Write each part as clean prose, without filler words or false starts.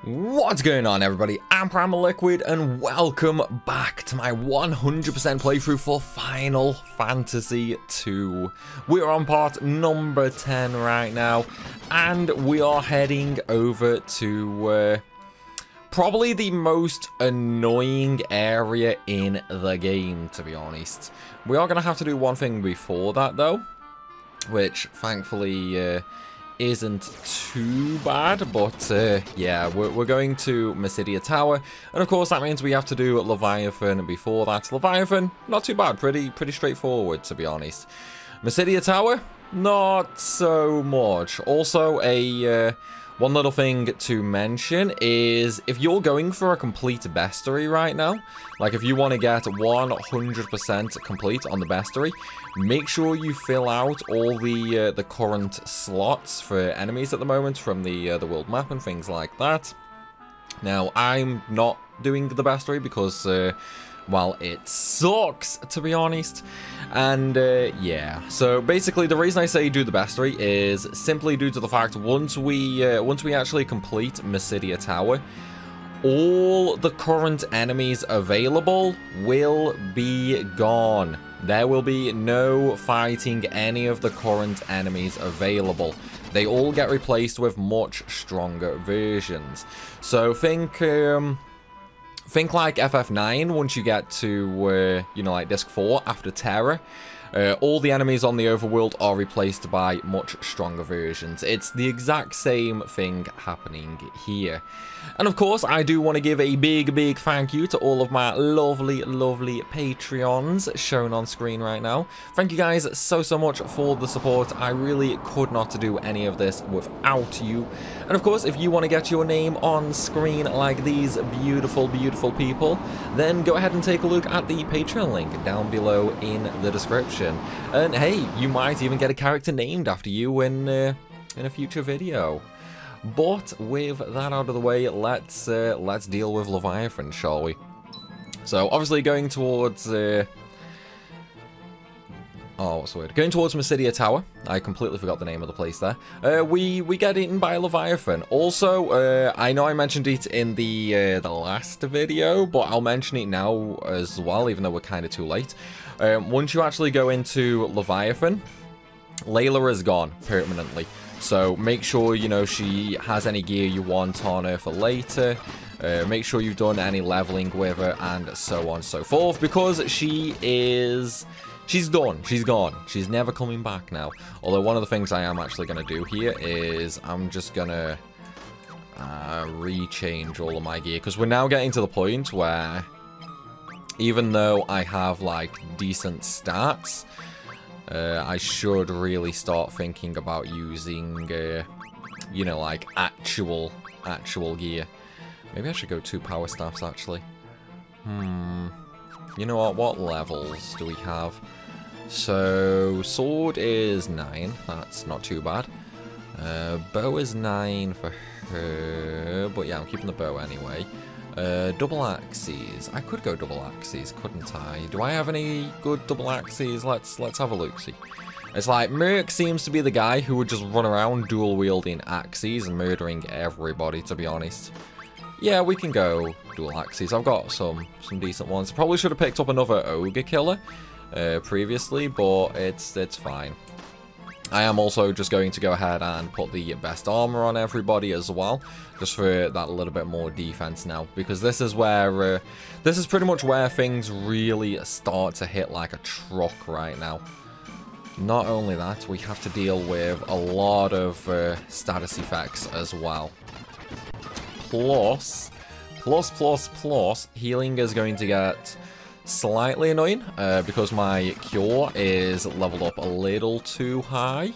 What's going on, everybody? I'm Primalliquid and welcome back to my 100% playthrough for Final Fantasy II. We're on part number 10 right now and we are heading over to probably the most annoying area in the game, to be honest. We are going to have to do one thing before that though, which thankfully isn't too bad, but yeah, we're going to Mysidia Tower, and of course that means we have to do Leviathan before that. Leviathan, not too bad, pretty straightforward, to be honest. Mysidia Tower, not so much. Also, one little thing to mention is if you're going for a complete bestiary right now, like if you want to get 100% complete on the bestiary, make sure you fill out all the current slots for enemies at the moment from the world map and things like that. Now, I'm not doing the bestiary because, well, it sucks, to be honest. And yeah, so basically the reason I say do the bestiary is simply due to the fact once we actually complete Mysidia Tower, all the current enemies available will be gone. There will be no fighting any of the current enemies available. They all get replaced with much stronger versions. So think like FF9 once you get to, you know, like Disc 4 after Terra. All the enemies on the overworld are replaced by much stronger versions. It's the exact same thing happening here. And of course, I do want to give a big thank you to all of my lovely Patreons shown on screen right now. Thank you guys so much for the support. I really could not do any of this without you. And of course, if you want to get your name on screen like these beautiful people, then go ahead and take a look at the Patreon link down below in the description. And hey, you might even get a character named after you in a future video. But with that out of the way, let's deal with Leviathan, shall we? So obviously going towards oh, what's the word? Going towards Mysidia Tower. I completely forgot the name of the place there. We get eaten by Leviathan. Also, I know I mentioned it in the last video, but I'll mention it now as well, even though we're kind of too late. Once you actually go into Leviathan, Layla is gone permanently. So make sure, you know, she has any gear you want on her for later. Make sure you've done any leveling with her and so on and so forth, because she's done. She's gone. She's never coming back now. Although one of the things I am actually going to do here is I'm just going to rechange all of my gear, because we're now getting to the point where even though I have like decent stats, I should really start thinking about using, you know, like actual gear. Maybe I should go 2 power staffs, actually. You know what levels do we have? So, sword is 9. That's not too bad. Bow is 9 for her. But yeah, I'm keeping the bow anyway. Double axes. I could go double axes, couldn't I? Do I have any good double axes? Let's have a look-see. It's like Merc seems to be the guy who would just run around dual wielding axes and murdering everybody, to be honest. Yeah, we can go dual axes. I've got some decent ones. Probably should have picked up another ogre killer previously, but it's fine. I am also just going to go ahead and put the best armor on everybody as well, just for that little bit more defense now, because this is where, this is pretty much where things really start to hit like a truck right now. Not only that, we have to deal with a lot of status effects as well. Plus, healing is going to get slightly annoying because my cure is leveled up a little too high,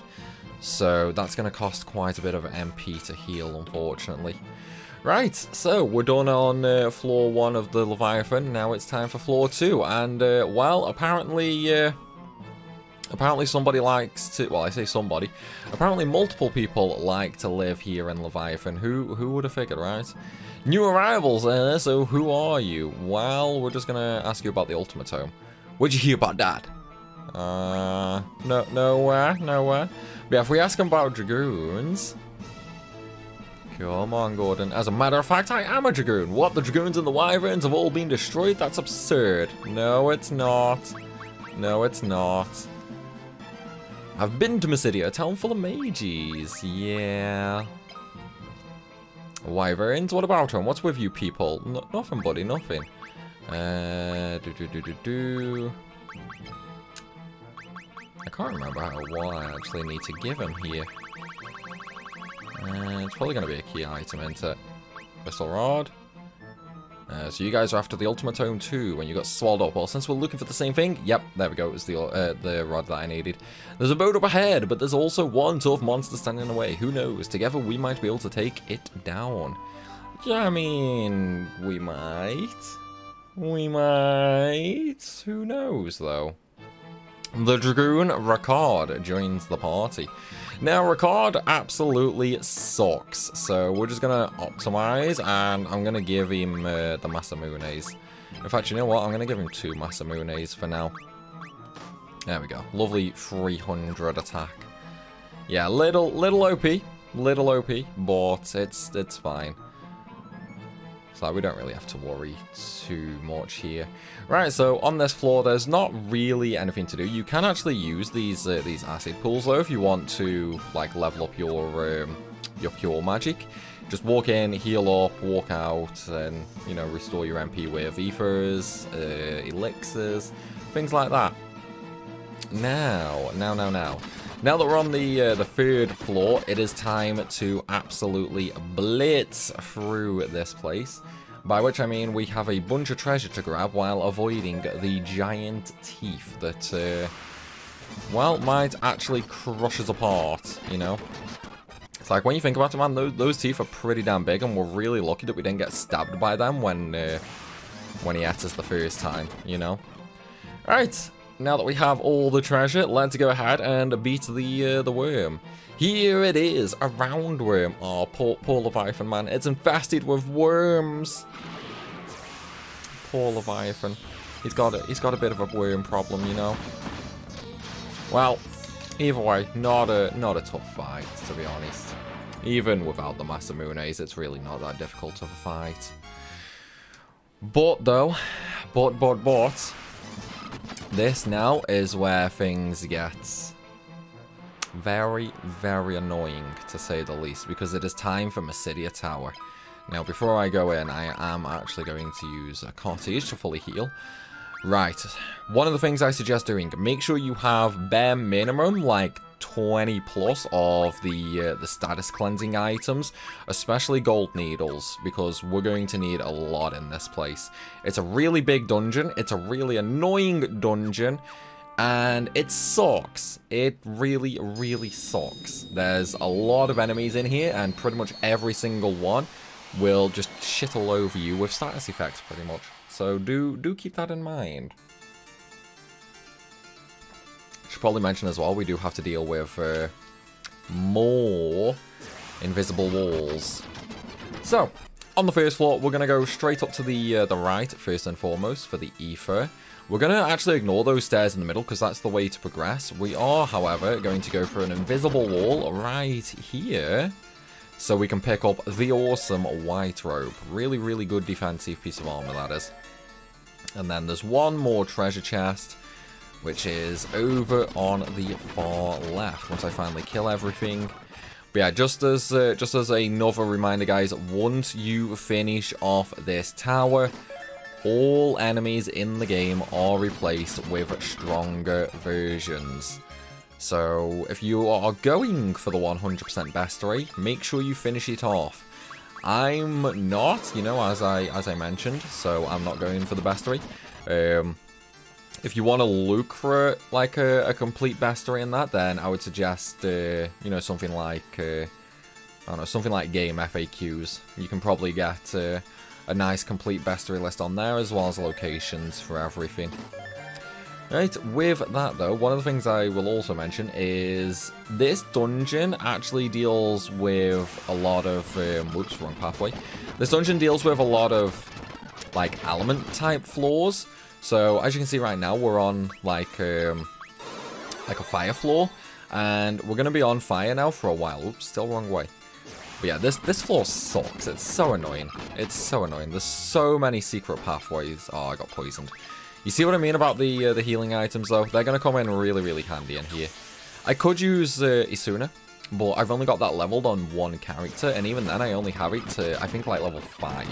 so that's going to cost quite a bit of MP to heal, unfortunately. Right, so we're done on floor 1 of the Leviathan. Now it's time for floor 2, and well, apparently somebody likes to, well, I say somebody, apparently multiple people like to live here in Leviathan. Who would have figured, right? New arrivals, so who are you? Well, we're just gonna ask you about the Ultima tome. What'd you hear about that? Nowhere. But yeah, if we ask them about Dragoons, Come on, Gordon. As a matter of fact, I am a Dragoon. What, the Dragoons and the Wyverns have all been destroyed? That's absurd. No, it's not. No, it's not. I've been to Mysidia, a town full of mages. Yeah. Wyverns, what about them? What's with you people? Nothing, buddy, nothing. I can't remember what I actually need to give him here. It's probably going to be a key item, isn't it? Whistle Rod. So you guys are after the Ultima Tome too, when you got swallowed up. Well, since we're looking for the same thing, yep, there we go. It was the rod that I needed. There's a boat up ahead, but there's also one tough monster standing in the way. Who knows? Together we might be able to take it down. Yeah, I mean, we might. We might. Who knows, though? The Dragoon Ricard joins the party. Now, Ricard absolutely sucks, so we're just going to optimize, and I'm going to give him the Masamunes. In fact, you know what? I'm going to give him 2 Masamunes for now. There we go. Lovely 300 attack. Yeah, little OP, but it's fine. So we don't really have to worry too much here. Right, so on this floor, there's not really anything to do. You can actually use these acid pools though if you want to like level up your pure magic. Just walk in, heal up, walk out, and you know restore your MP with ethers, elixirs, things like that. Now that we're on the 3rd floor, it is time to absolutely blitz through this place. By which I mean we have a bunch of treasure to grab while avoiding the giant teeth that, well, might actually crush us apart, you know? It's like, when you think about it, man, those teeth are pretty damn big, and we're really lucky that we didn't get stabbed by them when he ate us the first time, you know? Alright. Now that we have all the treasure, let's go ahead and beat the worm. Here it is, a roundworm. Oh, poor Leviathan, man. It's infested with worms. Poor Leviathan. He's got a bit of a worm problem, you know. Well, either way, not a tough fight, to be honest. Even without the Masamunes, it's really not that difficult of a fight. But though, but. This now is where things get very, very annoying, to say the least, because it is time for Mysidia Tower. Now, before I go in, I am actually going to use a cottage to fully heal. Right, one of the things I suggest doing, make sure you have bare minimum, like 20 plus of the status cleansing items, especially gold needles, because we're going to need a lot in this place. It's a really big dungeon, it's a really annoying dungeon, and it sucks. It really, really sucks. There's a lot of enemies in here, and pretty much every single one will just shit all over you with status effects, pretty much. So do keep that in mind. Should probably mention as well, we do have to deal with more invisible walls. So, on the 1st floor, we're going to go straight up to the right, first and foremost, for the ether. We're going to actually ignore those stairs in the middle, because that's the way to progress. We are, however, going to go for an invisible wall right here, so we can pick up the awesome white robe. Really, really good defensive piece of armor, that is. And then there's one more treasure chest, which is over on the far left, once I finally kill everything. But yeah, just as another reminder, guys, once you finish off this tower, all enemies in the game are replaced with stronger versions. So if you are going for the 100% bestiary, make sure you finish it off. I'm not, you know, as I mentioned, so I'm not going for the bestiary. If you want to look for like a complete bestiary in that, then I would suggest you know, something like I don't know, something like game FAQs. You can probably get a nice complete bestiary list on there, as well as locations for everything. Right, with that though, one of the things I will also mention is this dungeon actually deals with a lot of, whoops, wrong pathway. This dungeon deals with a lot of, like, element type floors. So, as you can see right now, we're on, like a fire floor, and we're going to be on fire now for a while. Oops, still wrong way. But yeah, this floor sucks. It's so annoying. It's so annoying. There's so many secret pathways. Oh, I got poisoned. You see what I mean about the healing items, though? They're going to come in really, really handy in here. I could use Isuna, but I've only got that leveled on one character, and even then I only have it to, I think, like level 5.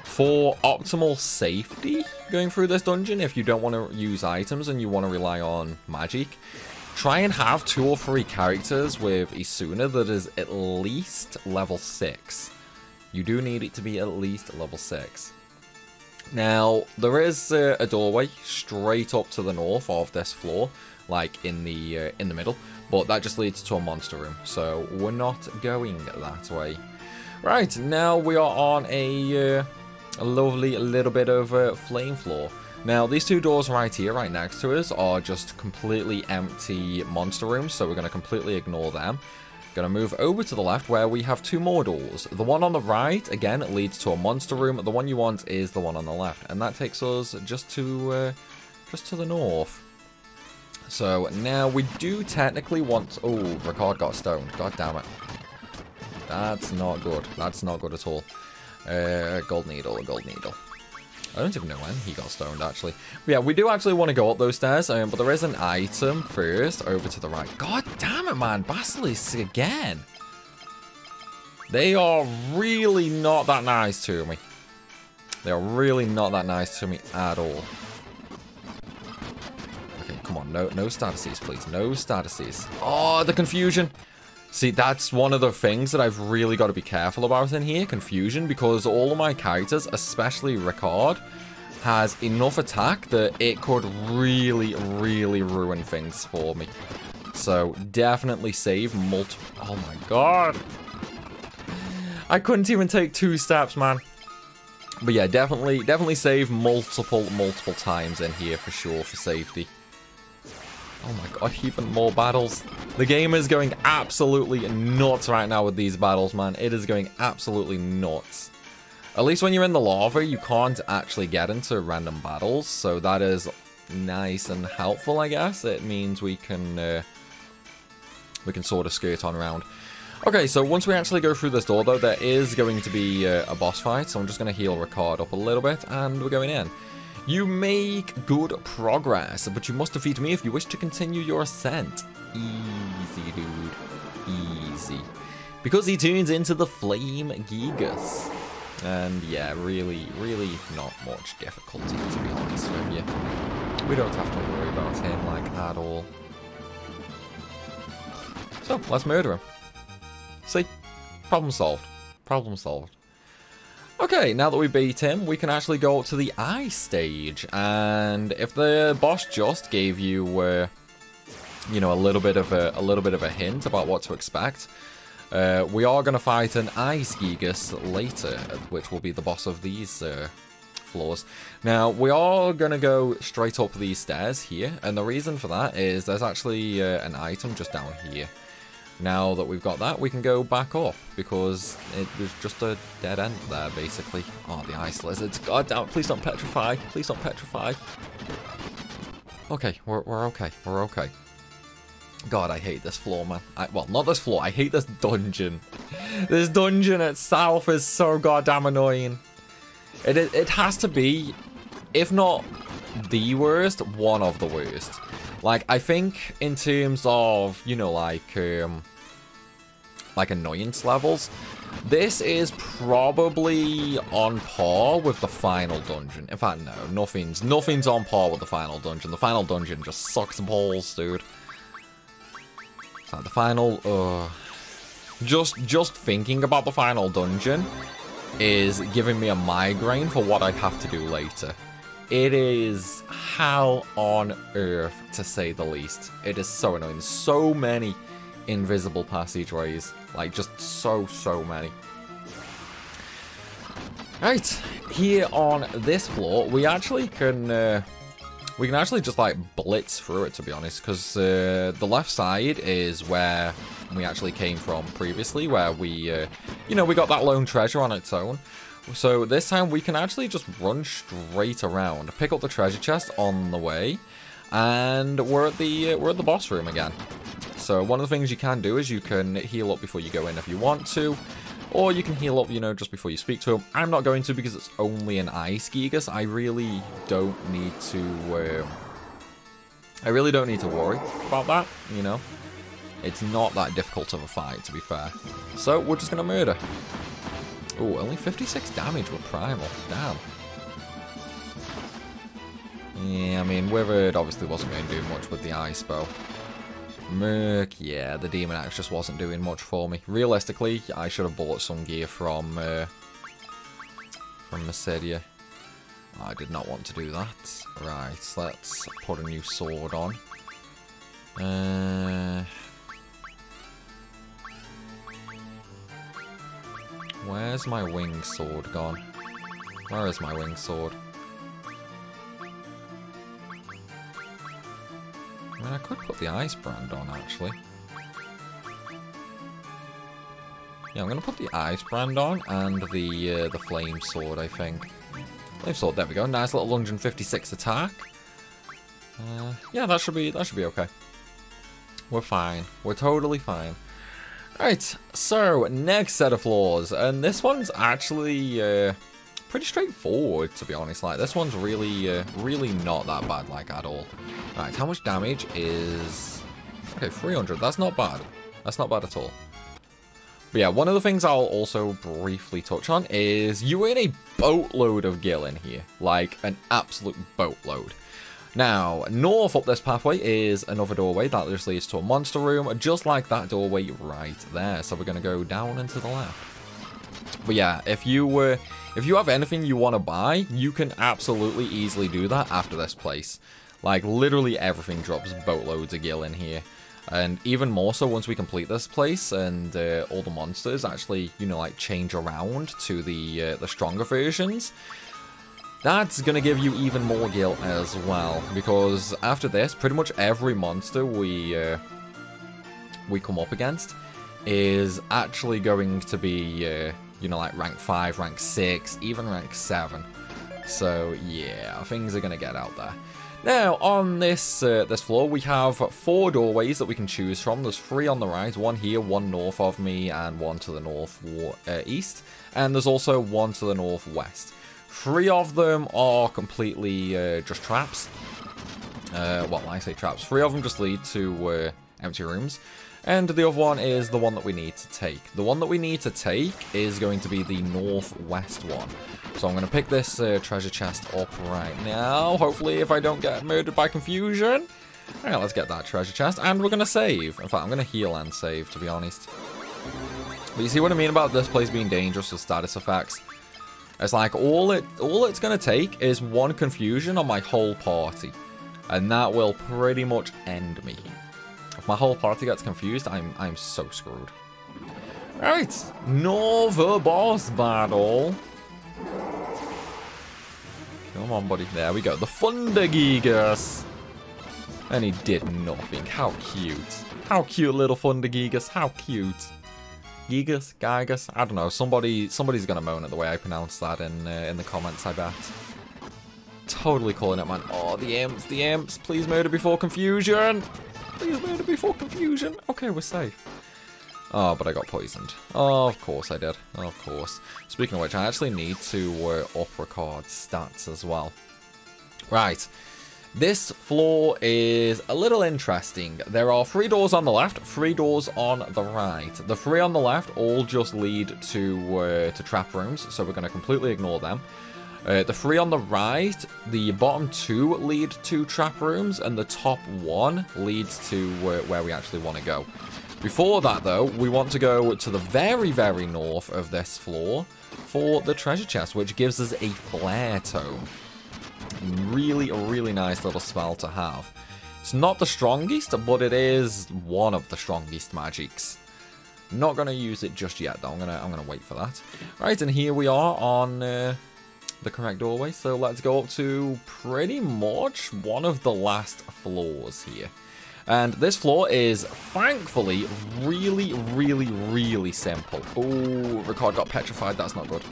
For optimal safety going through this dungeon, if you don't want to use items and you want to rely on magic, try and have 2 or 3 characters with Isuna that is at least level 6. You do need it to be at least level 6. Now, there is a doorway straight up to the north of this floor, like in the middle, but that just leads to a monster room, so we're not going that way. Right, now we are on a lovely little bit of flame floor. Now, these 2 doors right here, right next to us, are just completely empty monster rooms, so we're going to completely ignore them. Going to move over to the left where we have 2 more doors. The one on the right, again, leads to a monster room. The one you want is the one on the left, and that takes us just to the north. So now we do technically want... Oh, Ricard got stoned. God damn it. That's not good. That's not good at all. Gold needle, a gold needle. I don't even know when he got stoned, actually. But yeah, we do actually want to go up those stairs, but there is an item first over to the right. God damn it, man. Basilisks again. They are really not that nice to me. They are really not that nice to me at all. Okay, come on. No statuses, please. No statuses. Oh, the confusion. See, that's one of the things that I've really got to be careful about in here, confusion, because all of my characters, especially Ricard, has enough attack that it could really, really ruin things for me. So, definitely save multiple... Oh my god! I couldn't even take 2 steps, man. But yeah, definitely save multiple times in here for sure, for safety. Oh my god, even more battles. The game is going absolutely nuts right now with these battles, man. It is going absolutely nuts. At least when you're in the lava, you can't actually get into random battles, so that is nice and helpful, I guess. It means we can sort of skirt on around. Okay, so once we actually go through this door, though, there is going to be a boss fight, so I'm just going to heal Ricard up a little bit, and we're going in. You make good progress, but you must defeat me if you wish to continue your ascent. Easy, dude. Easy. Because he turns into the Flame Gigas. And yeah, really not much difficulty, to be honest with you. We don't have to worry about him, like, at all. So, let's murder him. See? Problem solved. Problem solved. Okay, now that we beat him, we can actually go up to the ice stage, and if the boss just gave you, you know, a little bit of a hint about what to expect, we are going to fight an ice Gigas later, which will be the boss of these floors. Now, we are going to go straight up these stairs here, and the reason for that is there's actually an item just down here. Now that we've got that, we can go back up, because there's just a dead end there, basically. Oh, the ice lizards. God damn it, please don't petrify. Please don't petrify. Okay, we're okay. We're okay. God, I hate this floor, man. Well, not this floor. I hate this dungeon. This dungeon itself is so goddamn annoying. It has to be, if not the worst, one of the worst. Like, I think in terms of, you know, like annoyance levels, this is probably on par with the final dungeon. In fact, no, nothing's on par with the final dungeon. The final dungeon just sucks balls, dude. So the final, just thinking about the final dungeon is giving me a migraine for what I have to do later. It is hell on earth, to say the least. It is so annoying. So many invisible passageways. Like, just so many. Right, here on this floor, we actually can just, like, blitz through it, to be honest. Because the left side is where we actually came from previously, where we, you know, we got that lone treasure on its own. So this time we can actually just run straight around, pick up the treasure chest on the way, and we're at the boss room again. So one of the things you can do is you can heal up before you go in if you want to. Or you can heal up, you know, just before you speak to him. I'm not going to because it's only an ice Gigas. I really don't need to... I really don't need to worry about that, you know. It's not that difficult of a fight, to be fair. So, we're just going to murder. Ooh, only 56 damage with Primal. Damn. Yeah, I mean, Withered obviously wasn't going to do much with the ice bow. Merc, yeah, the Demon Axe just wasn't doing much for me. Realistically, I should have bought some gear from Mysidia. I did not want to do that. Right, let's put a new sword on. Where's my winged sword gone? Where is my winged sword? I mean, I could put the ice brand on, actually. Yeah, I'm going to put the ice brand on and the flame sword, I think. Flame sword, there we go. Nice little 156 attack. Yeah, that should be okay. We're fine. We're totally fine. Alright, so next set of floors, and this one's actually pretty straightforward, to be honest. Like, this one's really, really not that bad, like, at all. Alright, how much damage is... Okay, 300. That's not bad. That's not bad at all. But yeah, one of the things I'll also briefly touch on is you earn a boatload of gil in here. Like, an absolute boatload. Now, north up this pathway is another doorway that just leads to a monster room, just like that doorway right there. So we're going to go down and to the left. But yeah, if you have anything you want to buy, you can absolutely easily do that after this place. Like, literally everything drops boatloads of gil in here. And even more so once we complete this place and all the monsters actually, you know, like change around to the stronger versions. That's going to give you even more gil as well, because after this, pretty much every monster we come up against is actually going to be, you know, like rank 5, rank 6, even rank 7. So, yeah, things are going to get out there. Now, on this this floor, we have 4 doorways that we can choose from. There's 3 on the right, 1 here, 1 north of me, and 1 to the north east. And there's also 1 to the northwest. 3 of them are completely just traps. Well, I say traps. 3 of them just lead to empty rooms. And the other one is the one that we need to take. The one that we need to take is going to be the northwest one. So I'm going to pick this treasure chest up right now. Hopefully if I don't get murdered by confusion. Alright, let's get that treasure chest. And we're going to save. In fact, I'm going to heal and save, to be honest. But you see what I mean about this place being dangerous with status effects? It's like all it's going to take is 1 confusion on my whole party. And that will pretty much end me. If my whole party gets confused, I'm so screwed. Alright, another boss battle. Come on, buddy. There we go. The Thunder Gigas. And he did nothing. How cute. How cute, little Thunder Gigas. How cute. Gigas? Gigas? I don't know. Somebody's going to moan at the way I pronounce that in the comments, I bet. Totally calling it, man. Oh, the imps, the imps. Please murder before confusion. Please murder before confusion. Okay, we're safe. Oh, but I got poisoned. Oh, of course I did. Of course. Speaking of which, I actually need to up Ricard's stats as well. Right. This floor is a little interesting. There are 3 doors on the left, 3 doors on the right. The 3 on the left all just lead to trap rooms, so we're going to completely ignore them. The 3 on the right, the bottom 2 lead to trap rooms, and the top 1 leads to where we actually want to go. Before that, though, we want to go to the very, very north of this floor for the treasure chest, which gives us a flare tome. Really, a really nice little spell to have. It's not the strongest, but it is one of the strongest magics. Not going to use it just yet, though. I'm gonna wait for that. Right, and here we are on the correct doorway. So let's go up to pretty much one of the last floors here. And this floor is, thankfully, really, really, really simple. Oh, Ricard got petrified. That's not good.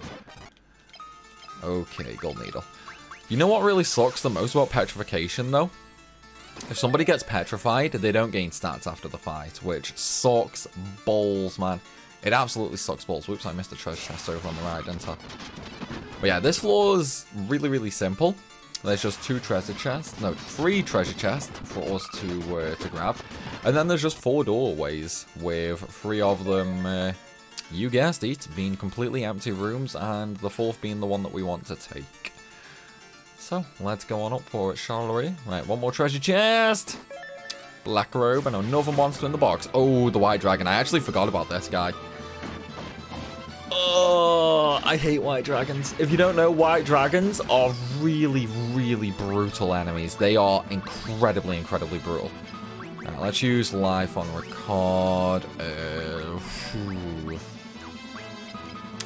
Okay, gold needle. You know what really sucks the most about petrification, though? If somebody gets petrified, they don't gain stats after the fight, which sucks balls, man. It absolutely sucks balls. Whoops, I missed a treasure chest over on the right, didn't I? But yeah, this floor is really, really simple. There's just 3 treasure chests for us to grab. And then there's just 4 doorways with 3 of them, you guessed it, being completely empty rooms, and the 4th being the one that we want to take. So, let's go on up for it, shall we? Right, 1 more treasure chest. Black robe and another monster in the box. Oh, the white dragon. I actually forgot about this guy. Oh, I hate white dragons. If you don't know, white dragons are really, really brutal enemies. They are incredibly, incredibly brutal. Right, let's use life on record.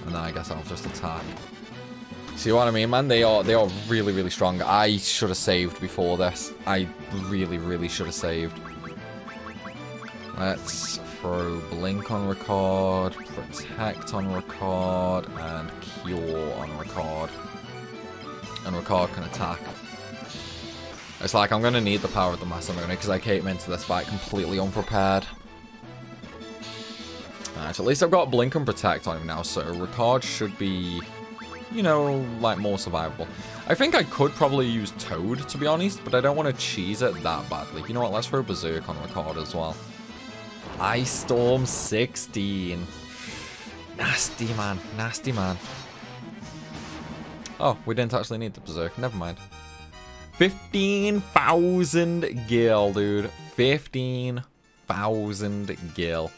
And then I guess I'll just attack. See what I mean, man? They are really, really strong. I should have saved before this. I really, really should have saved. Let's throw Blink on record, Protect on record, and Cure on record. And record can attack. It's like I'm going to need the power of the Masamune because I came into this fight completely unprepared. Alright, so at least I've got Blink and Protect on him now, so record should be, you know, like more survivable. I think I could probably use Toad, to be honest, but I don't want to cheese it that badly. You know what, let's throw Berserk on record as well. Ice Storm 16. Nasty, man. Nasty, man. Oh, we didn't actually need the Berserk. Never mind. 15,000 gil, dude. 15,000 gil.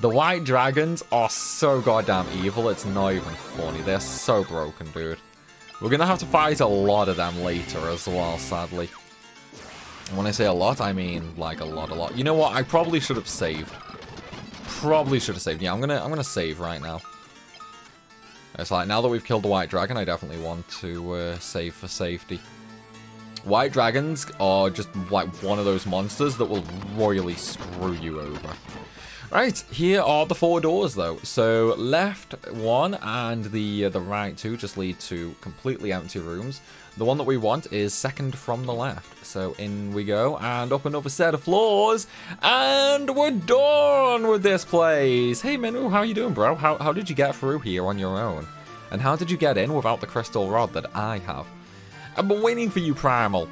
The white dragons are so goddamn evil, it's not even funny. They're so broken, dude. We're gonna have to fight a lot of them later as well, sadly. And when I say a lot, I mean like a lot. You know what? I probably should have saved. Yeah, I'm gonna save right now. It's like, now that we've killed the white dragon, I definitely want to save for safety. White dragons are just like one of those monsters that will royally screw you over. Right, here are the 4 doors though. So left 1 and the right 2 just lead to completely empty rooms. The one that we want is second from the left. So in we go and up another set of floors and we're done with this place. Hey Minu, how you doing, bro? How did you get through here on your own? And how did you get in without the crystal rod that I have? I've been waiting for you, Primal.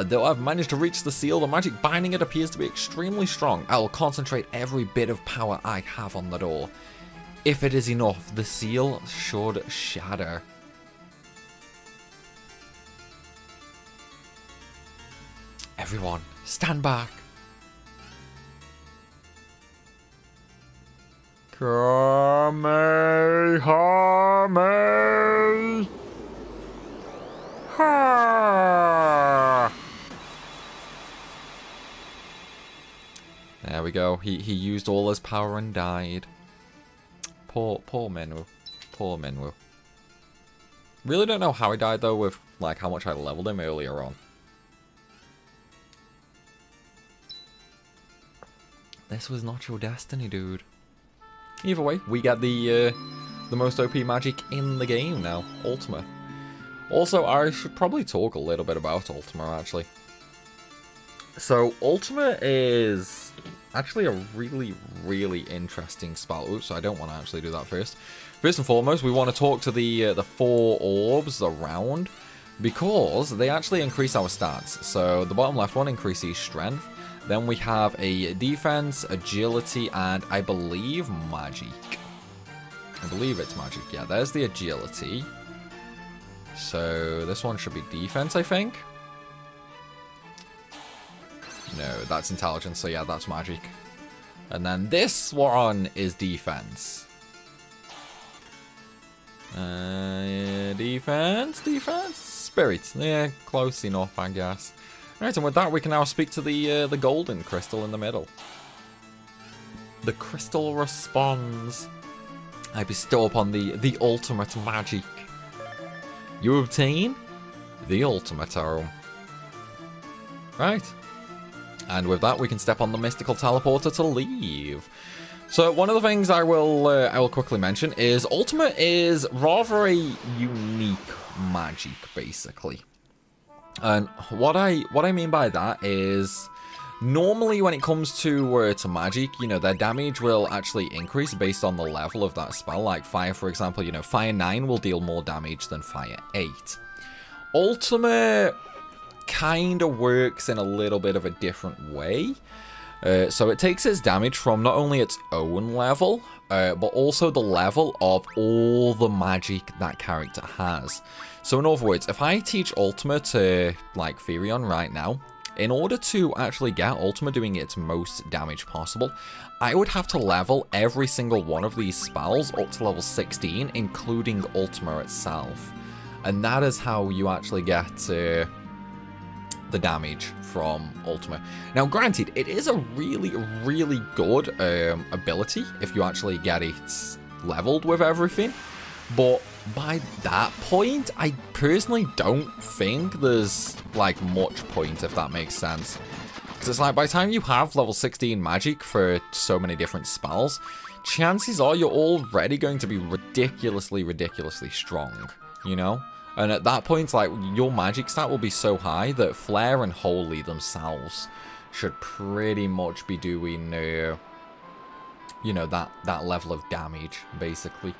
Though I've managed to reach the seal, the magic binding it appears to be extremely strong. I'll concentrate every bit of power I have on the door. If it is enough, the seal should shatter. Everyone, stand back. Kamehame! Ha! There we go. He used all his power and died. Poor Minwoo. Poor Minwoo. Really don't know how he died though, with like how much I leveled him earlier on. This was not your destiny, dude. Either way, we get the most OP magic in the game now, Ultima. Also, I should probably talk a little bit about Ultima, actually. So, Ultima is actually a really, really interesting spell. Oops, I don't want to actually do that first. First and foremost, we want to talk to the 4 orbs around, because they actually increase our stats. So, the bottom left one increases strength. Then we have a defense, agility, and I believe magic. I believe it's magic. Yeah, there's the agility. So this one should be defense, I think. No, that's intelligence. So yeah, that's magic. And then this one is defense. Defense. Spirit. Yeah, close enough, I guess. Right, and with that, we can now speak to the golden crystal in the middle. The crystal responds. I bestow upon the ultimate magic. You obtain the ultimate arrow. Right. And with that, we can step on the mystical teleporter to leave. So one of the things I will quickly mention is Ultima is rather a unique magic, basically. And what I mean by that is, normally when it comes to magic, you know, their damage will actually increase based on the level of that spell. Like fire, for example, you know, fire 9 will deal more damage than fire 8. Ultima kind of works in a little bit of a different way. So it takes its damage from not only its own level, but also the level of all the magic that character has. So in other words, if I teach Ultima to, like, Firion right now, in order to actually get Ultima doing its most damage possible, I would have to level every single one of these spells up to level 16, including Ultima itself. And that is how you actually get the damage from Ultima. Now, granted, it is a really, really good ability if you actually get it leveled with everything. But by that point, I personally don't think there's, like, much point, if that makes sense. Because it's like, by the time you have level 16 magic for so many different spells, chances are you're already going to be ridiculously, ridiculously strong, you know? And at that point, like, your magic stat will be so high that Flare and Holy themselves should pretty much be doing, you know, that level of damage, basically.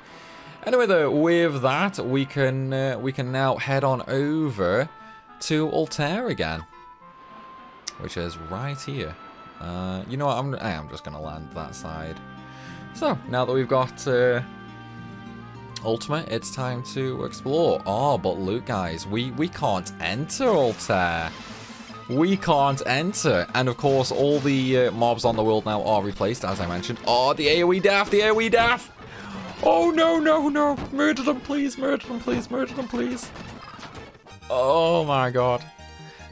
Anyway, though, with that, we can now head on over to Altair again, which is right here. You know what? I am just gonna land that side. So now that we've got Ultima, it's time to explore. Oh, but look, guys, we can't enter Altair. We can't enter. And of course, all the mobs on the world now are replaced, as I mentioned. Oh, the AoE death, the AoE death! Oh, no, no, no. Murder them, please. Murder them, please. Murder them, please. Oh, my God.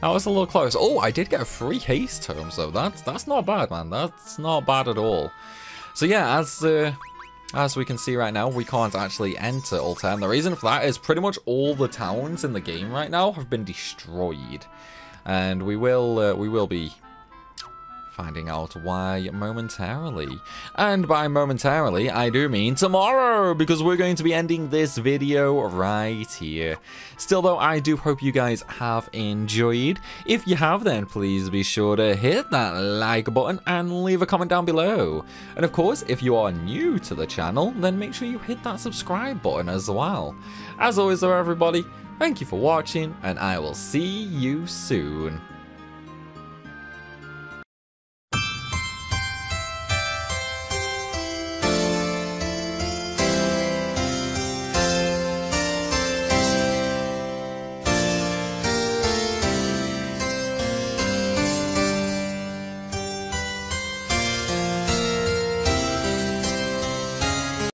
That was a little close. Oh, I did get a free haste tome, so that's not bad, man. That's not bad at all. So, yeah, as we can see right now, we can't actually enter Altair. And the reason for that is pretty much all the towns in the game right now have been destroyed. And we will be finding out why momentarily. And by momentarily, I do mean tomorrow, because we're going to be ending this video right here. Still though, I do hope you guys have enjoyed. If you have, then please be sure to hit that like button and leave a comment down below. And of course, if you are new to the channel, then make sure you hit that subscribe button as well. As always though, everybody, thank you for watching, and I will see you soon.